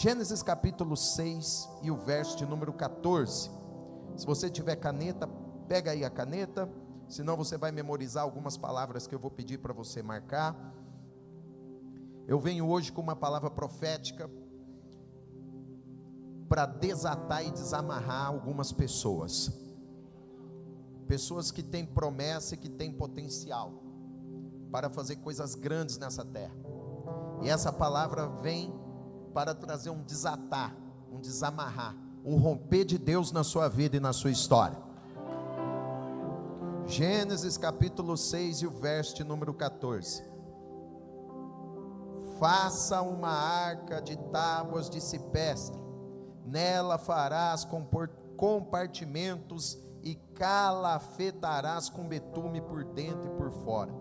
Gênesis capítulo 6 e o verso de número 14. Se você tiver caneta, pega aí a caneta, senão você vai memorizar algumas palavras que eu vou pedir para você marcar. Eu venho hoje com uma palavra profética para desatar e desamarrar algumas pessoas. Pessoas que têm promessa e que têm potencial para fazer coisas grandes nessa terra. E essa palavra vem para trazer um desatar, um desamarrar, um romper de Deus na sua vida e na sua história. Gênesis capítulo 6 e o verso de número 14. Faça uma arca de tábuas de ciprestre, nela farás compartimentos e calafetarás com betume por dentro e por fora.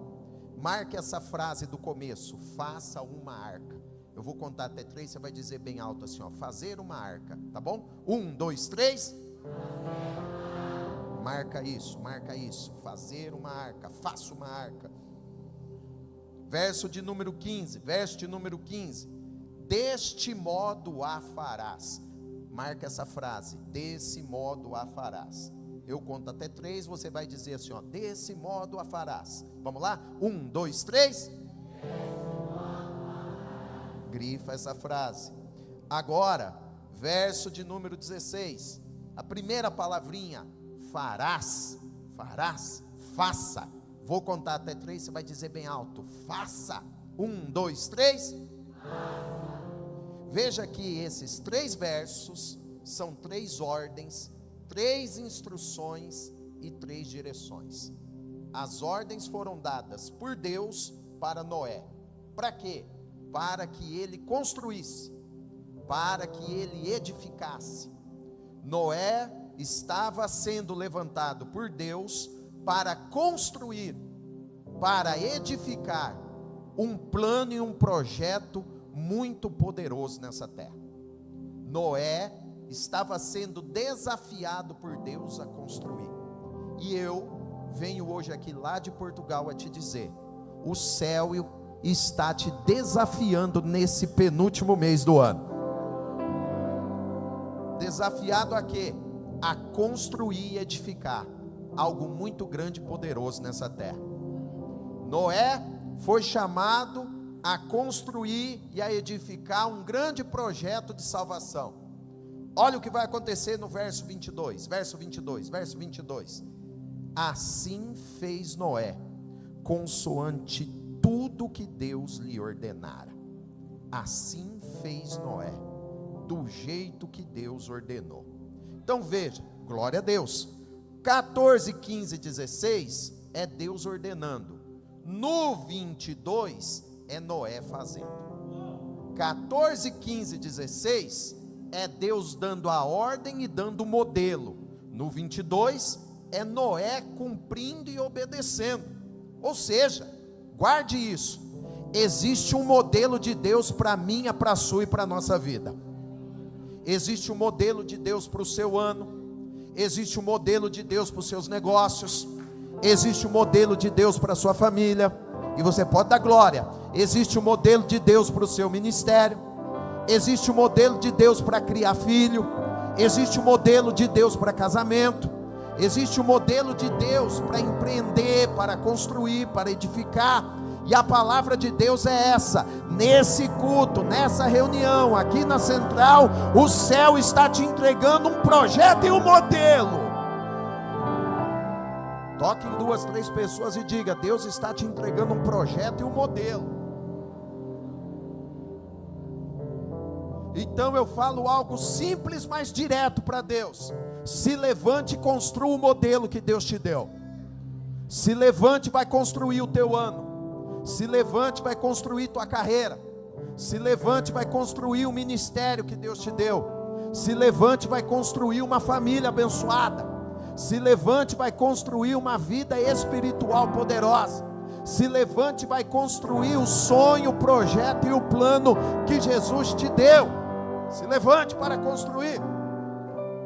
Marque essa frase do começo: faça uma arca. Eu vou contar até 3, você vai dizer bem alto assim, ó, fazer uma arca, tá bom? 1, 2, 3. Marca isso, fazer uma arca, faça uma arca. Verso de número 15, deste modo a farás. Marca essa frase, desse modo a farás. Eu conto até 3, você vai dizer assim, ó, desse modo a farás. Vamos lá? 1, 2, 3. Grifa essa frase. Agora, verso de número 16. A primeira palavrinha, farás, faça. Vou contar até 3, você vai dizer bem alto, faça. 1, 2, 3. Veja que esses 3 versos são 3 ordens, 3 instruções e 3 direções. As ordens foram dadas por Deus para Noé. Para quê? Para que ele construísse, para que ele edificasse. Noé estava sendo levantado por Deus para construir, para edificar um plano e um projeto muito poderoso nessa terra. Noé estava sendo desafiado por Deus a construir. E eu venho hoje aqui lá de Portugal a te dizer: o céu está te desafiando nesse penúltimo mês do ano. Desafiado a quê? A construir e edificar algo muito grande e poderoso nessa terra. Noé foi chamado a construir e a edificar um grande projeto de salvação. Olha o que vai acontecer no verso 22. Assim fez Noé, consoante tudo que Deus lhe ordenara. Assim fez Noé, do jeito que Deus ordenou. Então veja, glória a Deus. 14, 15, 16 é Deus ordenando. No 22 é Noé fazendo. 14, 15, 16 é Deus dando a ordem e dando o modelo. No 22 é Noé cumprindo e obedecendo. Ou seja, guarde isso, existe um modelo de Deus para a minha, para a sua e para a nossa vida. Existe um modelo de Deus para o seu ano, existe um modelo de Deus para os seus negócios, existe um modelo de Deus para a sua família, e você pode dar glória. Existe um modelo de Deus para o seu ministério, existe um modelo de Deus para criar filho, existe um modelo de Deus para casamento, existe um modelo de Deus para empreender, para construir, para edificar. E a palavra de Deus é essa: nesse culto, nessa reunião, aqui na central, o céu está te entregando um projeto e um modelo. Toque em 2, 3 pessoas e diga: Deus está te entregando um projeto e um modelo. Então eu falo algo simples, mas direto para Deus: se levante e construa o modelo que Deus te deu. Se levante e vai construir o teu ano. Se levante, vai construir tua carreira. Se levante, vai construir o ministério que Deus te deu. Se levante, vai construir uma família abençoada. Se levante, vai construir uma vida espiritual poderosa. Se levante, vai construir o sonho, o projeto e o plano que Jesus te deu. Se levante para construir.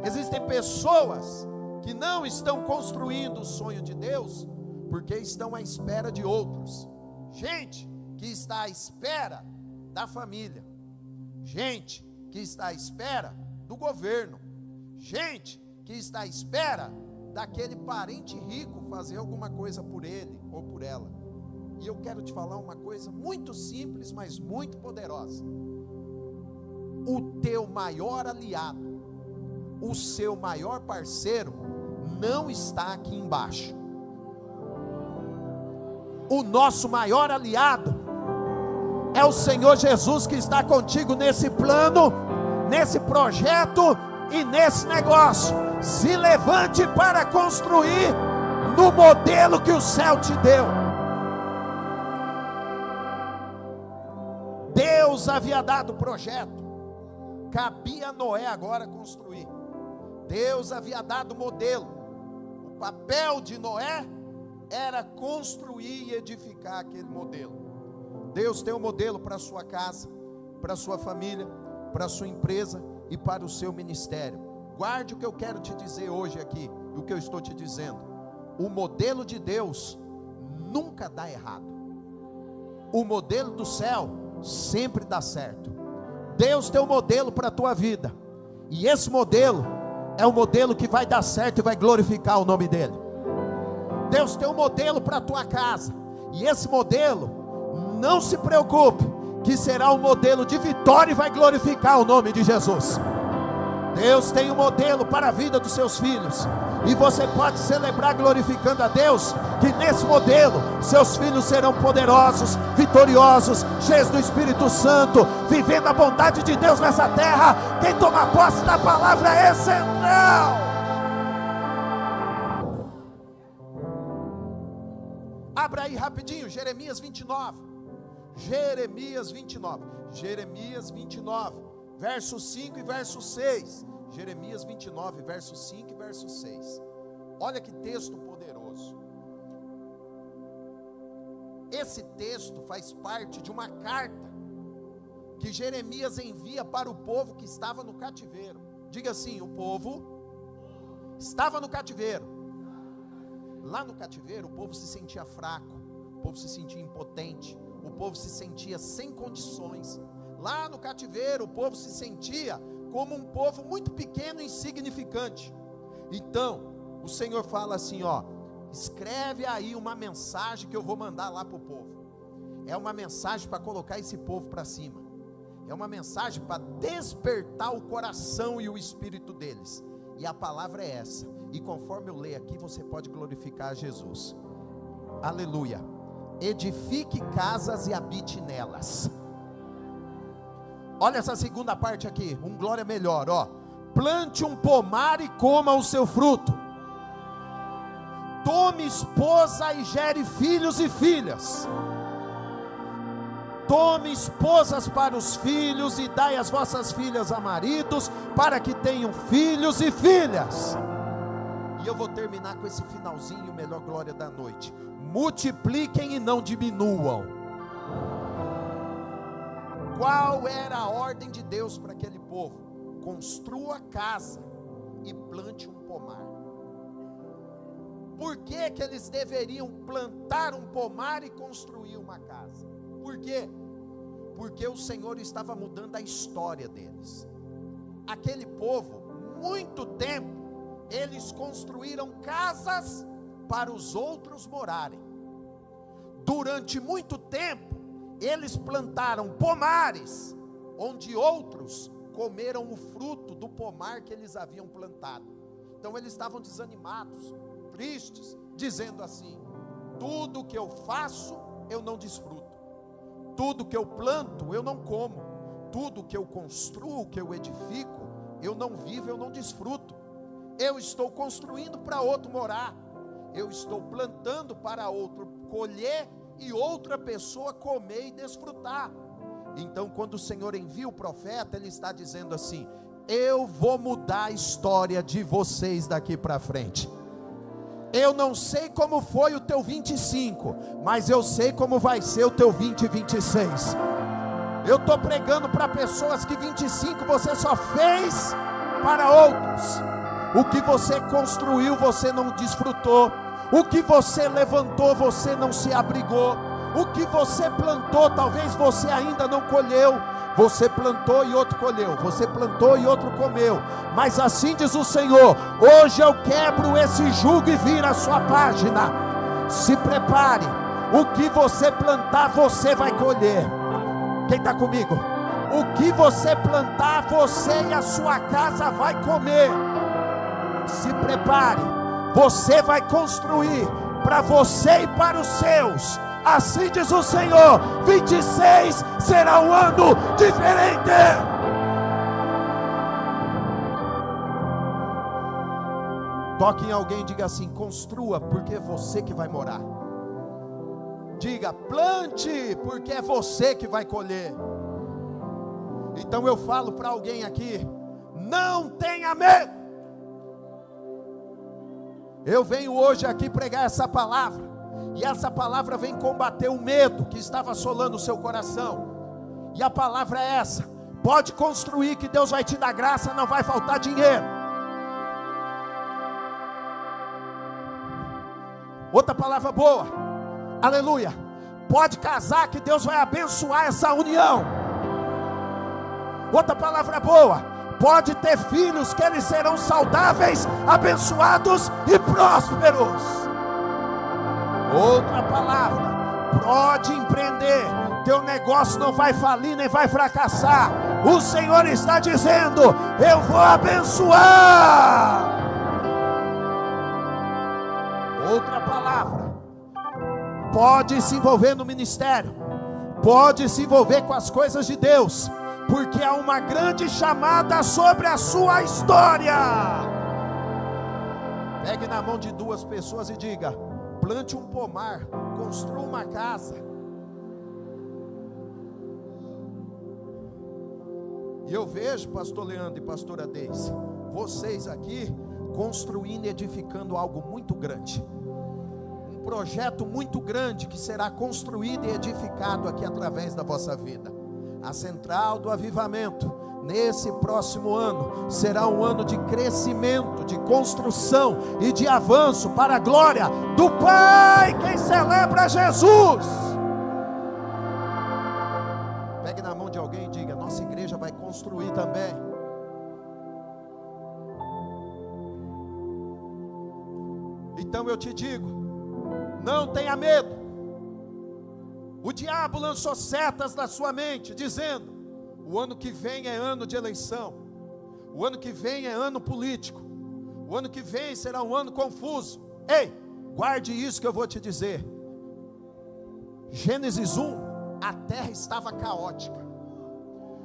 Existem pessoas que não estão construindo o sonho de Deus porque estão à espera de outros. Gente que está à espera da família, gente que está à espera do governo, gente que está à espera daquele parente rico fazer alguma coisa por ele ou por ela. E eu quero te falar uma coisa muito simples, mas muito poderosa. O teu maior aliado, o seu maior parceiro, não está aqui embaixo. O nosso maior aliado é o Senhor Jesus, que está contigo nesse plano, nesse projeto e nesse negócio. Se levante para construir no modelo que o céu te deu. Deus havia dado o projeto, cabia a Noé agora construir. Deus havia dado o modelo. O papel de Noé era construir e edificar aquele modelo. Deus tem um modelo para a sua casa, para a sua família, para a sua empresa e para o seu ministério. Guarde o que eu quero te dizer hoje aqui, o que eu estou te dizendo. O modelo de Deus nunca dá errado. O modelo do céu sempre dá certo. Deus tem um modelo para a tua vida, e esse modelo é o modelo que vai dar certo e vai glorificar o nome dele. Deus tem um modelo para a tua casa, e esse modelo, não se preocupe, que será um modelo de vitória e vai glorificar o nome de Jesus. Deus tem um modelo para a vida dos seus filhos, e você pode celebrar glorificando a Deus, que nesse modelo, seus filhos serão poderosos, vitoriosos, cheios do Espírito Santo, vivendo a bondade de Deus nessa terra. Quem toma posse da palavra é central. Abra aí rapidinho, Jeremias 29, Jeremias 29, Jeremias 29, verso 5 e verso 6, Jeremias 29, verso 5 e verso 6, olha que texto poderoso. Esse texto faz parte de uma carta que Jeremias envia para o povo que estava no cativeiro. Diga assim: o povo estava no cativeiro. Lá no cativeiro o povo se sentia fraco, o povo se sentia impotente, o povo se sentia sem condições. Lá no cativeiro o povo se sentia como um povo muito pequeno e insignificante. Então o Senhor fala assim: ó, escreve aí uma mensagem que eu vou mandar lá para o povo. É uma mensagem para colocar esse povo para cima, é uma mensagem para despertar o coração e o espírito deles. E a palavra é essa, e conforme eu ler aqui, você pode glorificar a Jesus. Aleluia. Edifique casas e habite nelas. Olha essa segunda parte aqui, um glória melhor, ó. Plante um pomar e coma o seu fruto. Tome esposa e gere filhos e filhas. Tome esposas para os filhos e dai as vossas filhas a maridos, para que tenham filhos e filhas. E eu vou terminar com esse finalzinho, melhor glória da noite. Multipliquem e não diminuam. Qual era a ordem de Deus para aquele povo? Construa casa e plante um pomar. Por que que eles deveriam plantar um pomar e construir uma casa? Por quê? Porque o Senhor estava mudando a história deles. Aquele povo, muito tempo, eles construíram casas para os outros morarem. Durante muito tempo, eles plantaram pomares, onde outros comeram o fruto do pomar que eles haviam plantado. Então eles estavam desanimados, tristes, dizendo assim: tudo que eu faço, eu não desfruto. Tudo que eu planto, eu não como. Tudo que eu construo, que eu edifico, eu não vivo, eu não desfruto. Eu estou construindo para outro morar. Eu estou plantando para outro colher e outra pessoa comer e desfrutar. Então, quando o Senhor envia o profeta, Ele está dizendo assim: eu vou mudar a história de vocês daqui para frente. Eu não sei como foi o teu 25, mas eu sei como vai ser o teu 20 e 26. Eu estou pregando para pessoas que 25 você só fez para outros. O que você construiu, você não desfrutou. O que você levantou, você não se abrigou. O que você plantou, talvez você ainda não colheu. Você plantou e outro colheu, você plantou e outro comeu, mas assim diz o Senhor: hoje eu quebro esse jugo e viro a sua página. Se prepare, o que você plantar, você vai colher. Quem está comigo? O que você plantar, você e a sua casa vai comer. Se prepare, você vai construir para você e para os seus. Assim diz o Senhor: 26 será um ano diferente. Toque em alguém e diga assim: construa, porque é você que vai morar. Diga: plante, porque é você que vai colher. Então eu falo para alguém aqui: não tenha medo. Eu venho hoje aqui pregar essa palavra, e essa palavra vem combater o medo que estava assolando o seu coração. E a palavra é essa: pode construir, que Deus vai te dar graça, não vai faltar dinheiro. Outra palavra boa, aleluia: pode casar, que Deus vai abençoar essa união. Outra palavra boa: pode ter filhos, que eles serão saudáveis, abençoados e prósperos. Outra palavra: pode empreender, teu negócio não vai falir nem vai fracassar. O Senhor está dizendo: eu vou abençoar. Outra palavra: pode se envolver no ministério, pode se envolver com as coisas de Deus, porque há uma grande chamada sobre a sua história. Pegue na mão de duas pessoas e diga: plante um pomar, construa uma casa. E eu vejo, pastor Leandro e pastora Deise, vocês aqui construindo e edificando algo muito grande. Um projeto muito grande que será construído e edificado aqui através da vossa vida. A Central do Avivamento, nesse próximo ano, será um ano de crescimento, de construção e de avanço para a glória do Pai. Quem celebra Jesus, pegue na mão de alguém e diga: nossa igreja vai construir também. Então eu te digo: não tenha medo. O diabo lançou setas na sua mente, dizendo: o ano que vem é ano de eleição, o ano que vem é ano político, o ano que vem será um ano confuso. Ei, guarde isso que eu vou te dizer. Gênesis 1, a terra estava caótica.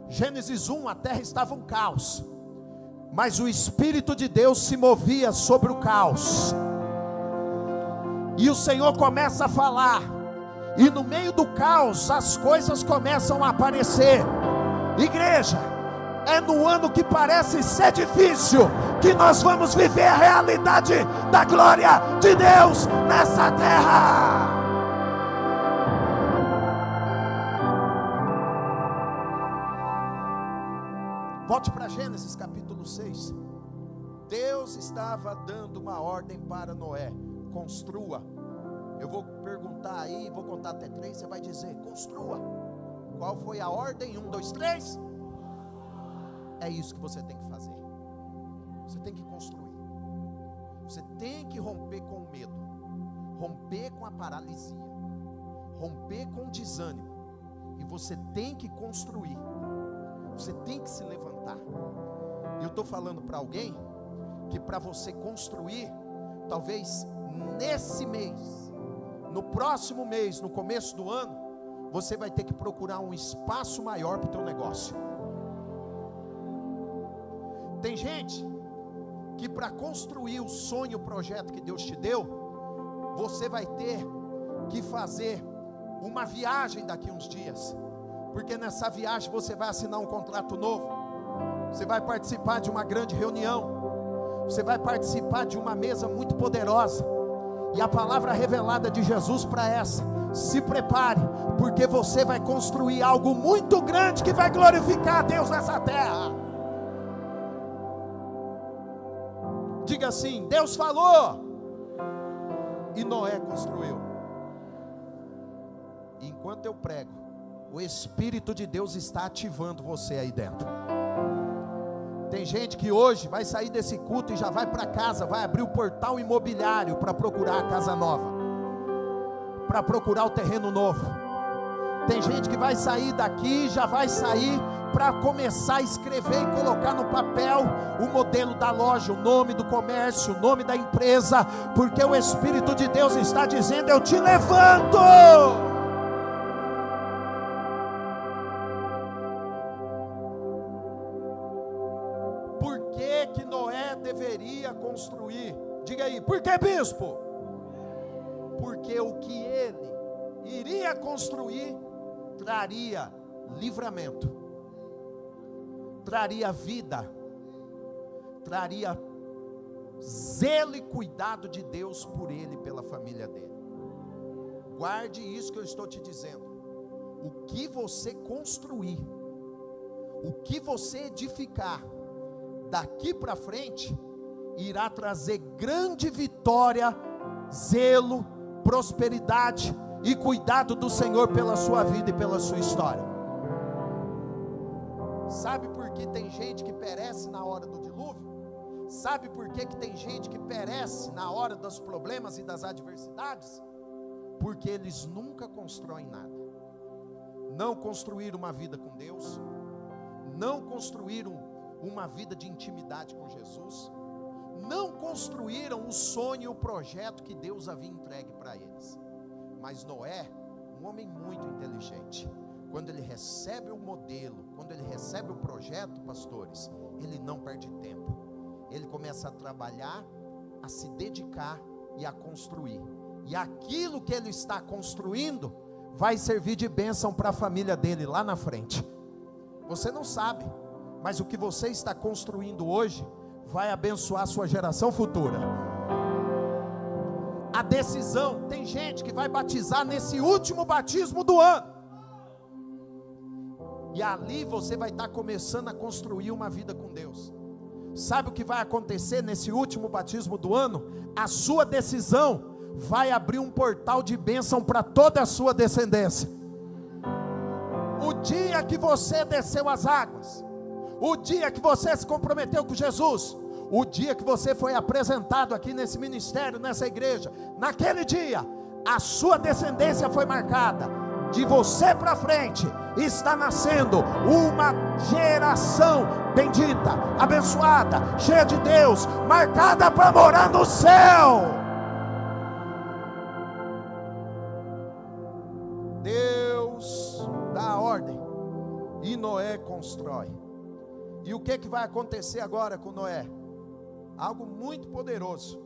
Gênesis 1, a terra estava um caos, mas o Espírito de Deus se movia sobre o caos. E o Senhor começa a falar, e no meio do caos as coisas começam a aparecer. Igreja, é no ano que parece ser difícil que nós vamos viver a realidade da glória de Deus nessa terra. Volte para Gênesis capítulo 6. Deus estava dando uma ordem para Noé: construa. Eu vou perguntar aí, vou contar até 3, você vai dizer: construa. Qual foi a ordem? 1, 2, 3. É isso que você tem que fazer. Você tem que construir. Você tem que romper com o medo, romper com a paralisia, romper com o desânimo. E você tem que construir. Você tem que se levantar. E eu estou falando para alguém que para você construir, talvez nesse mês, no próximo mês, no começo do ano, você vai ter que procurar um espaço maior para o teu negócio. Tem gente que para construir o sonho, o projeto que Deus te deu, você vai ter que fazer uma viagem daqui uns dias, porque nessa viagem você vai assinar um contrato novo, você vai participar de uma grande reunião, você vai participar de uma mesa muito poderosa, e a palavra revelada de Jesus para essa: se prepare, porque você vai construir algo muito grande que vai glorificar a Deus nessa terra. Diga assim: Deus falou, e Noé construiu. E enquanto eu prego, o Espírito de Deus está ativando você aí dentro. Tem gente que hoje vai sair desse culto e já vai para casa, vai abrir o portal imobiliário para procurar a casa nova, para procurar o terreno novo. Tem gente que vai sair daqui, já vai sair para começar a escrever e colocar no papel o modelo da loja, o nome do comércio, o nome da empresa, porque o Espírito de Deus está dizendo: eu te levanto. Por que Noé deveria construir? Diga aí, por que, bispo? Porque o que ele iria construir traria livramento, traria vida, traria zelo e cuidado de Deus por ele e pela família dele. Guarde isso que eu estou te dizendo. O que você construir, o que você edificar daqui para frente, irá trazer grande vitória, zelo, prosperidade e cuidado do Senhor pela sua vida e pela sua história. Sabe por que tem gente que perece na hora do dilúvio? Sabe por que tem gente que perece na hora dos problemas e das adversidades? Porque eles nunca constroem nada. Não construíram uma vida com Deus, não construíram uma vida de intimidade com Jesus, não construíram o sonho e o projeto que Deus havia entregue para eles. Mas Noé, um homem muito inteligente, quando ele recebe o modelo, quando ele recebe o projeto, pastores, ele não perde tempo. Ele começa a trabalhar, a se dedicar e a construir. E aquilo que ele está construindo vai servir de bênção para a família dele lá na frente. Você não sabe, mas o que você está construindo hoje vai abençoar a sua geração futura. A decisão, tem gente que vai batizar nesse último batismo do ano, e ali você vai estar começando a construir uma vida com Deus. Sabe o que vai acontecer nesse último batismo do ano? A sua decisão vai abrir um portal de bênção para toda a sua descendência. O dia que você desceu as águas, o dia que você se comprometeu com Jesus, o dia que você foi apresentado aqui nesse ministério, nessa igreja, naquele dia, a sua descendência foi marcada. De você para frente, está nascendo uma geração bendita, abençoada, cheia de Deus, marcada para morar no céu. Deus dá a ordem e Noé constrói. E o que vai acontecer agora com Noé? Algo muito poderoso.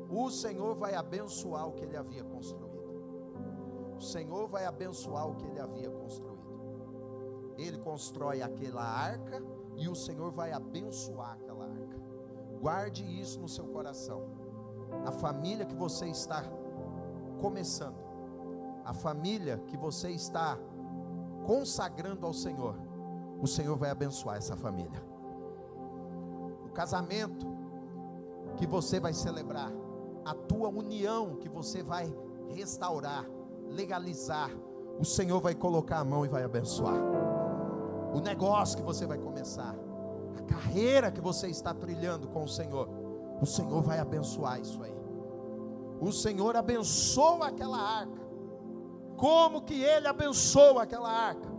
O Senhor vai abençoar o que ele havia construído. O Senhor vai abençoar o que ele havia construído. Ele constrói aquela arca e o Senhor vai abençoar aquela arca. Guarde isso no seu coração. A família que você está começando, a família que você está consagrando ao Senhor, o Senhor vai abençoar essa família. O casamento que você vai celebrar, a tua união que você vai restaurar, legalizar, o Senhor vai colocar a mão e vai abençoar. O negócio que você vai começar, a carreira que você está trilhando com o Senhor vai abençoar isso aí. O Senhor abençoa aquela arca. Como que Ele abençoa aquela arca?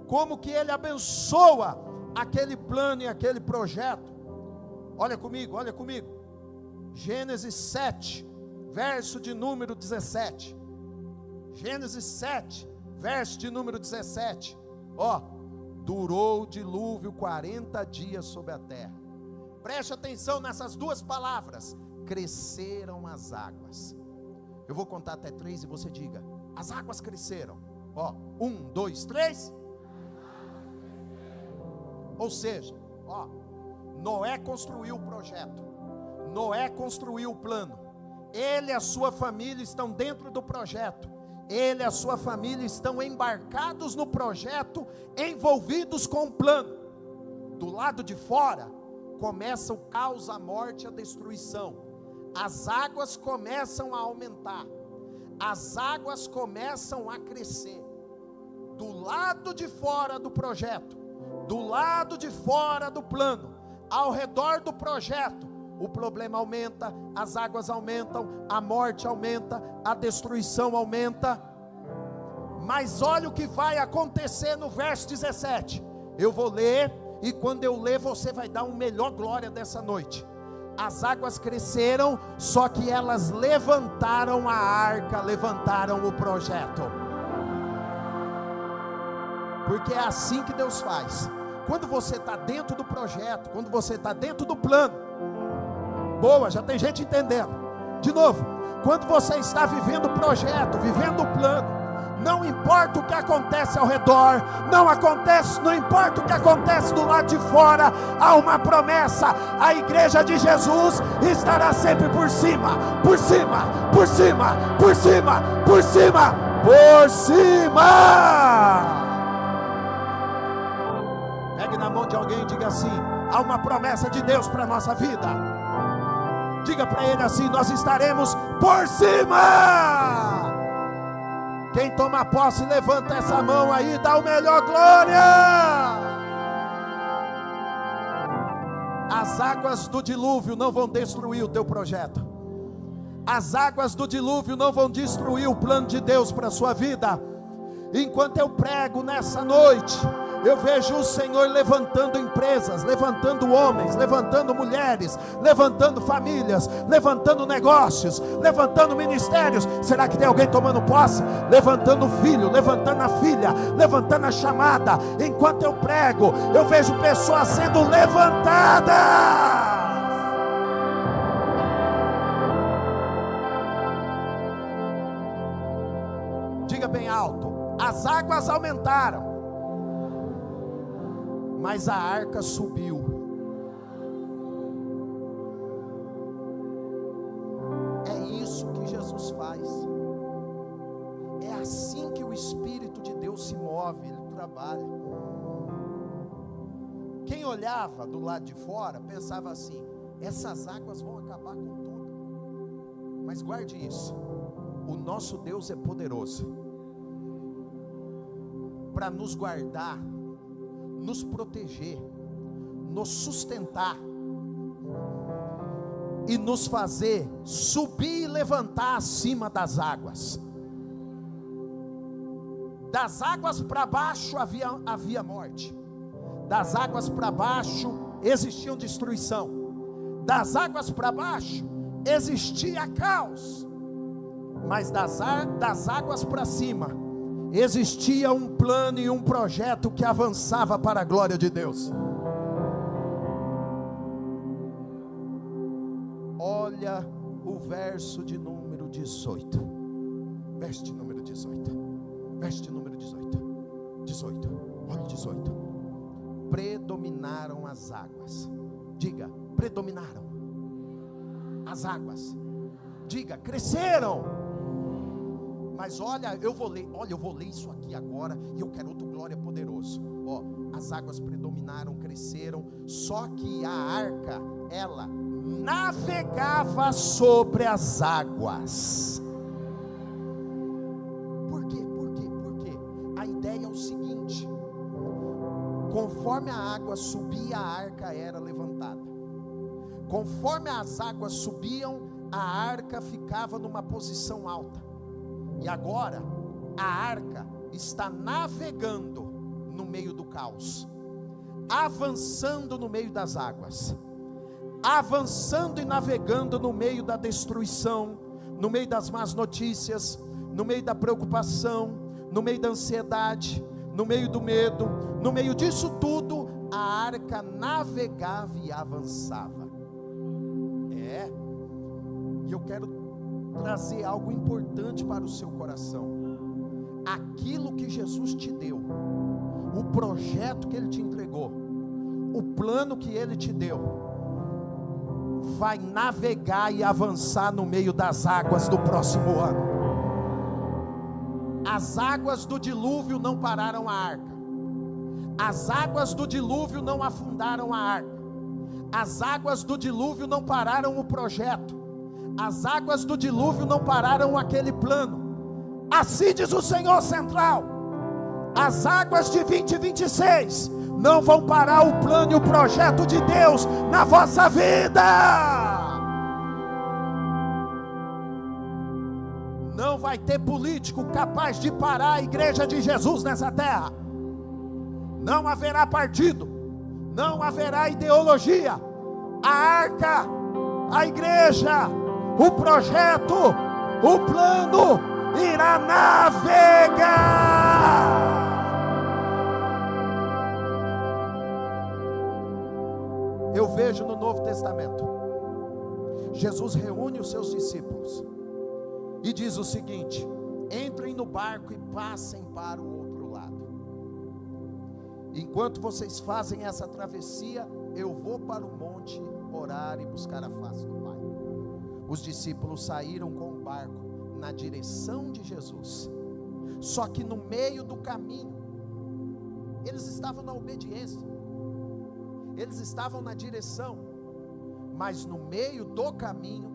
Como que Ele abençoa aquele plano e aquele projeto? Olha comigo, olha comigo. Gênesis 7, verso de número 17. Gênesis 7, verso de número 17. Durou o dilúvio 40 dias sobre a terra. Preste atenção nessas duas palavras. Cresceram as águas. Eu vou contar até 3 e você diga: as águas cresceram. 1, 2, 3. Ou seja, Noé construiu o projeto, Noé construiu o plano. Ele e a sua família estão dentro do projeto. Ele e a sua família estão embarcados no projeto, envolvidos com o plano. Do lado de fora, começa o caos, a morte e a destruição. As águas começam a aumentar, as águas começam a crescer. do lado de fora do projeto, do lado de fora do plano, ao redor do projeto, o problema aumenta, as águas aumentam, a morte aumenta, a destruição aumenta. Mas olha o que vai acontecer no verso 17. Eu vou ler, e quando eu ler, você vai dar uma melhor glória dessa noite. As águas cresceram, só que elas levantaram a arca, levantaram o projeto. Porque é assim que Deus faz. Quando você está dentro do projeto, quando você está dentro do plano, boa, já tem gente entendendo. De novo, quando você está vivendo o projeto, vivendo o plano, não importa o que acontece ao redor, não importa o que acontece do lado de fora, há uma promessa: a igreja de Jesus estará sempre por cima, por cima, por cima, por cima, por cima, por cima. Pegue na mão de alguém e diga assim: há uma promessa de Deus para a nossa vida. Diga para ele assim: nós estaremos por cima. Quem toma posse, levanta essa mão aí, dá o melhor glória. As águas do dilúvio não vão destruir o teu projeto. As águas do dilúvio não vão destruir o plano de Deus para a sua vida. Enquanto eu prego nessa noite, eu vejo o Senhor levantando empresas, levantando homens, levantando mulheres, levantando famílias, levantando negócios, levantando ministérios. Será que tem alguém tomando posse? Levantando o filho, levantando a filha, levantando a chamada. Enquanto eu prego, eu vejo pessoas sendo levantadas. Diga bem alto: as águas aumentaram, mas a arca subiu. É isso que Jesus faz. É assim que o Espírito de Deus se move, ele trabalha. Quem olhava do lado de fora pensava assim: essas águas vão acabar com tudo. Mas guarde isso: o nosso Deus é poderoso para nos guardar, nos proteger, nos sustentar e nos fazer subir e levantar acima das águas. Das águas para baixo havia morte, das águas para baixo existia destruição, das águas para baixo existia caos, mas das águas para cima existia um plano e um projeto que avançava para a glória de Deus. Olha o verso de número 18. Verso de número 18. Verso de número 18. 18. Olha o 18. Predominaram as águas. Diga: predominaram as águas. Diga: cresceram. Mas olha, eu vou ler isso aqui agora, e eu quero outro glória poderoso. As águas predominaram, cresceram, só que a arca, ela navegava sobre as águas. Por quê? Porque a ideia é o seguinte: conforme a água subia, a arca era levantada. Conforme as águas subiam, a arca ficava numa posição alta. E agora a arca está navegando no meio do caos, avançando no meio das águas, avançando e navegando no meio da destruição, no meio das más notícias, no meio da preocupação, no meio da ansiedade, no meio do medo. No meio disso tudo, a arca navegava e avançava. E eu quero trazer algo importante para o seu coração. Aquilo que Jesus te deu, o projeto que Ele te entregou, o plano que Ele te deu, vai navegar e avançar no meio das águas do próximo ano. As águas do dilúvio não pararam a arca. As águas do dilúvio não afundaram a arca. As águas do dilúvio não pararam o projeto. As águas do dilúvio não pararam aquele plano. Assim diz o Senhor central: As águas de 2026 não vão parar o plano e o projeto de Deus na vossa vida. Não vai ter político capaz de parar a igreja de Jesus nessa terra. Não haverá partido, não haverá ideologia. A arca, a igreja, o projeto, o plano irá navegar. Eu vejo no Novo Testamento, Jesus reúne os seus discípulos e diz o seguinte: entrem no barco e passem para o outro lado. Enquanto vocês fazem essa travessia, eu vou para o monte orar e buscar a face do Pai. Os discípulos saíram com o barco na direção de Jesus. Só que no meio do caminho, eles estavam na obediência, eles estavam na direção, mas no meio do caminho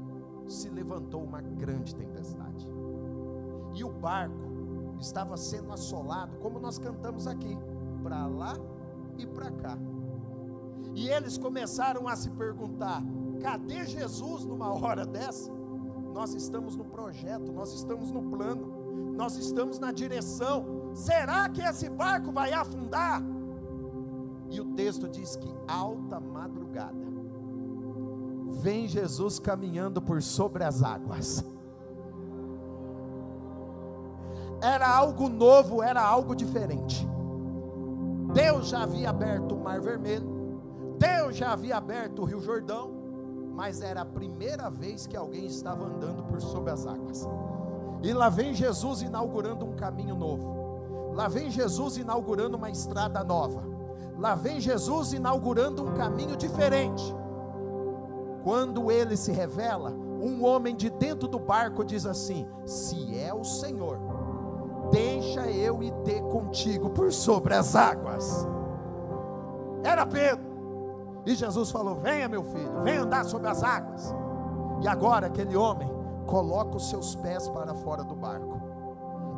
se levantou uma grande tempestade, e o barco estava sendo assolado, como nós cantamos aqui, para lá e para cá. E eles começaram a se perguntar: cadê Jesus numa hora dessa? Nós estamos no projeto, nós estamos no plano, nós estamos na direção. Será que esse barco vai afundar? E o texto diz que alta madrugada vem Jesus caminhando por sobre as águas. Era algo novo, era algo diferente. Deus já havia aberto o Mar Vermelho, Deus já havia aberto o Rio Jordão, mas era a primeira vez que alguém estava andando por sobre as águas. E lá vem Jesus inaugurando um caminho novo, lá vem Jesus inaugurando uma estrada nova, lá vem Jesus inaugurando um caminho diferente. Quando ele se revela, um homem de dentro do barco diz assim: se é o Senhor, deixa eu ir ter contigo por sobre as águas. Era Pedro. E Jesus falou: venha meu filho, venha andar sobre as águas. E agora aquele homem coloca os seus pés para fora do barco.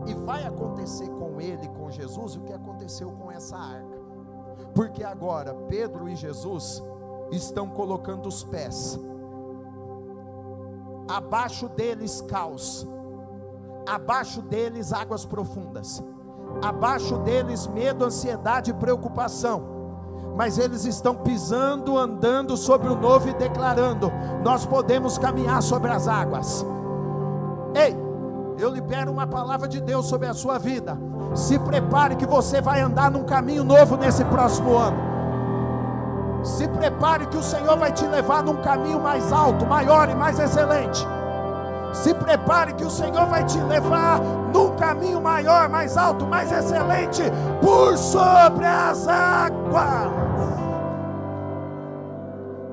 E vai acontecer com ele, com Jesus, o que aconteceu com essa arca. Porque agora Pedro e Jesus estão colocando os pés, abaixo deles caos, abaixo deles águas profundas, abaixo deles medo, ansiedade e preocupação, mas eles estão pisando, andando sobre o novo e declarando: nós podemos caminhar sobre as águas. Ei, eu libero uma palavra de Deus sobre a sua vida. Se prepare que você vai andar num caminho novo nesse próximo ano. Se prepare que o Senhor vai te levar num caminho mais alto, maior e mais excelente. Se prepare que o Senhor vai te levar num caminho maior, mais alto, mais excelente, por sobre as águas.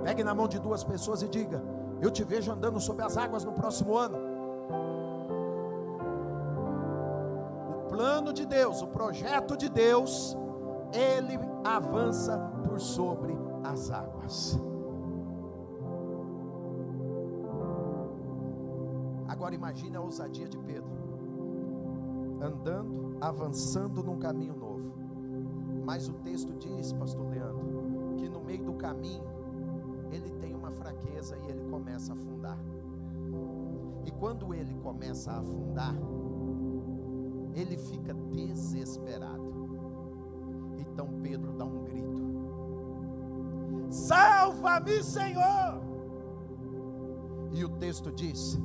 Pegue na mão de duas pessoas e diga: eu te vejo andando sobre as águas no próximo ano. O plano de Deus, o projeto de Deus, ele avança por sobre as águas. Agora imagine a ousadia de Pedro, andando, avançando num caminho novo. Mas o texto diz, pastor Leandro, que no meio do caminho ele tem uma fraqueza e ele começa a afundar. E quando ele começa a afundar, ele fica desesperado. Então Pedro dá um grito: salva-me, Senhor! E o texto diz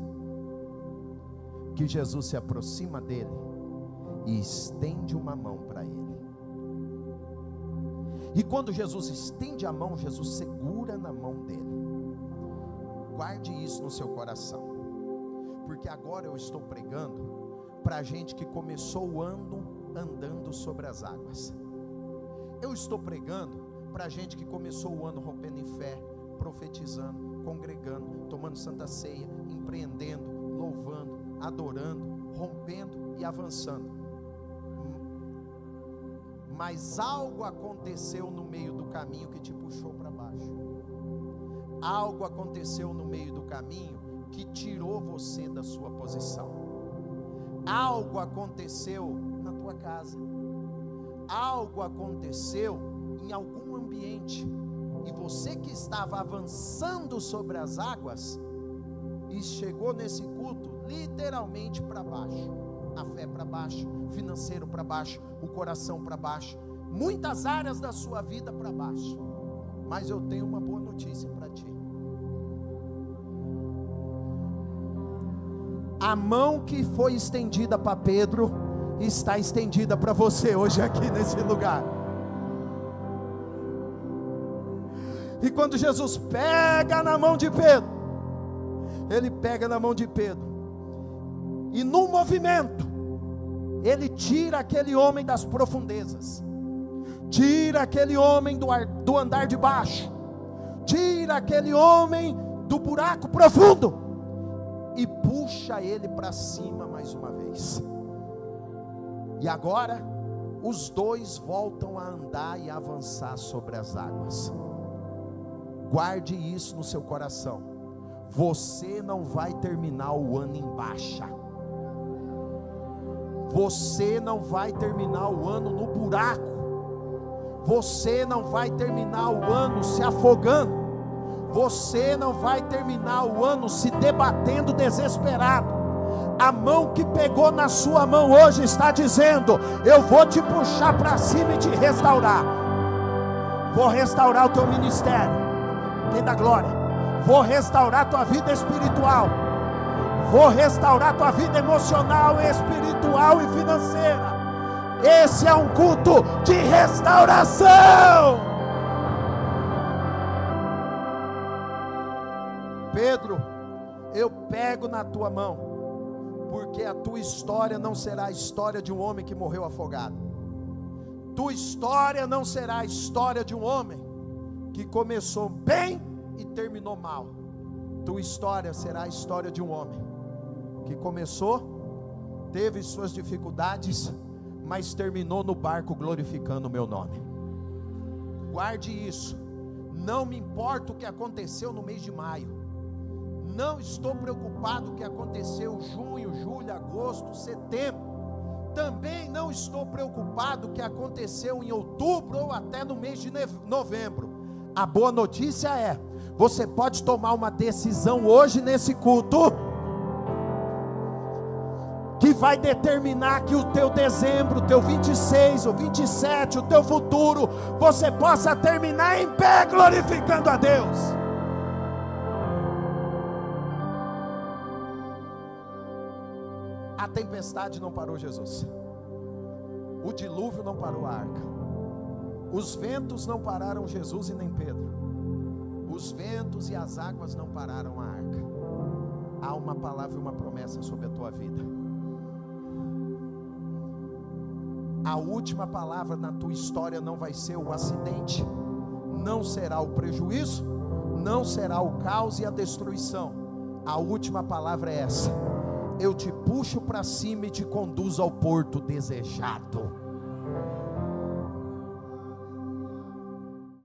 que Jesus se aproxima dele e estende uma mão para ele. E quando Jesus estende a mão, Jesus segura na mão dele. Guarde isso no seu coração, porque agora eu estou pregando para gente que começou o ano andando sobre as águas. Eu estou pregando para gente que começou o ano rompendo em fé, profetizando, congregando, tomando santa ceia, empreendendo, louvando, adorando, rompendo e avançando. Mas algo aconteceu no meio do caminho que te puxou para baixo. Algo aconteceu no meio do caminho que tirou você da sua posição. Algo aconteceu na tua casa. algo aconteceu em algum ambiente, e você que estava avançando sobre as águas, e chegou nesse culto literalmente para baixo, a fé para baixo, financeiro para baixo, o coração para baixo, muitas áreas da sua vida para baixo. Mas eu tenho uma boa notícia para ti. A mão que foi estendida para Pedro está estendida para você hoje aqui nesse lugar. E quando Jesus pega na mão de Pedro, ele pega na mão de Pedro, e num movimento, ele tira aquele homem das profundezas, tira aquele homem do andar de baixo, tira aquele homem do buraco profundo, e puxa ele para cima mais uma vez. E agora, os dois voltam a andar e a avançar sobre as águas. Guarde isso no seu coração. Você não vai terminar o ano em baixa. Você não vai terminar o ano no buraco. Você não vai terminar o ano se afogando. Você não vai terminar o ano se debatendo desesperado. A mão que pegou na sua mão hoje está dizendo: eu vou te puxar para cima e te restaurar. Vou restaurar o teu ministério. Quem dá glória? Vou restaurar tua vida espiritual. Vou restaurar tua vida emocional, espiritual e financeira. Esse é um culto de restauração. Pedro, eu pego na tua mão, porque a tua história não será a história de um homem que morreu afogado. Tua história não será a história de um homem que começou bem e terminou mal. Tua história será a história de um homem que começou, teve suas dificuldades, mas terminou no barco glorificando o meu nome. Guarde isso. Não me importa o que aconteceu no mês de maio. Não estou preocupado com o que aconteceu em junho, julho, agosto, setembro. Também não estou preocupado com o que aconteceu em outubro ou até no mês de novembro. A boa notícia é: você pode tomar uma decisão hoje nesse culto, que vai determinar que o teu dezembro, o teu 26, o 27, o teu futuro, você possa terminar em pé glorificando a Deus. A tempestade não parou Jesus, o dilúvio não parou a arca, os ventos não pararam Jesus e nem Pedro, os ventos e as águas não pararam a arca. Há uma palavra e uma promessa sobre a tua vida. A última palavra na tua história não vai ser o acidente, não será o prejuízo, não será o caos e a destruição. A última palavra é essa: eu te puxo para cima e te conduzo ao porto desejado.